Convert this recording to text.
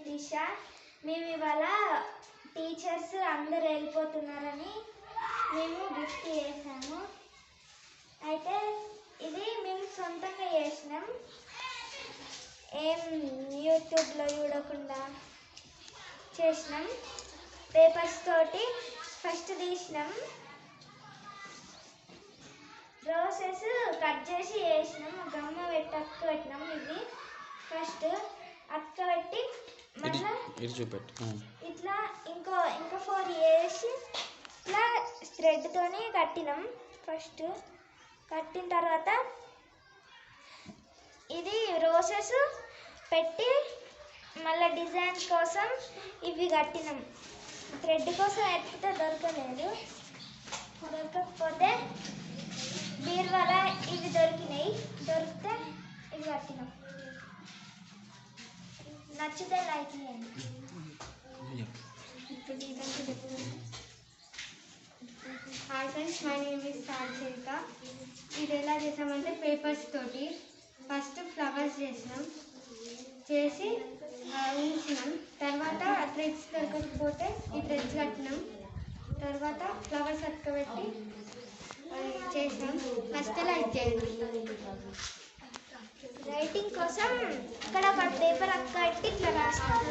నితీష. మేము ఇవాళ టీచర్స్ అందరు వెళ్ళిపోతున్నారని మేము గిఫ్ట్ చేసాము. అయితే ఇది మేము సొంతంగా చేసినాం, ఏం యూట్యూబ్లో చూడకుండా చేసినాం. పేపర్స్ తోటి ఫస్ట్ తీసినాం, రోసెస్ కట్ చేసి వేసినాం, గమ్మ పెట్టి అక్క పెట్టినాం. ఇది ఫస్ట్ అక్క పెట్టి మళ్ళీ ఇట్లా ఇంకో 4 వేసి ఇట్లా థ్రెడ్తోని కట్టినాం. ఫస్ట్ కట్టిన తర్వాత ఇది రోసెస్ పెట్టి మళ్ళీ డిజైన్ కోసం ఇవి కట్టినాం. థ్రెడ్ కోసం ఎత్తితే దొరకలేదు, దొరకకపోతే బీరువాల ఇవి దొరికినాయి, దొరికితే ఇవి కట్టినాం. నచ్చితే లైక్ చేయండి. Hi friends, my name is సాల్చేరిక. ఇది ఎలా చేసామంటే పేపర్స్ తోటి ఫస్ట్ ఫ్లవర్స్ చేసి ఉంచినాం. తర్వాత థ్రెడ్స్ దొరకకపోతే ఈ థ్రెడ్స్ కట్టినాం. తర్వాత ఫ్లవర్స్ అతకబెట్టి చేసినాం. ఫస్ట్ లైక్ చేయండి. రైటింగ్ కోసం ఇక్కడ ఒక పేపర్ అక్క పెట్టి ఇట్లా రాస్తాం.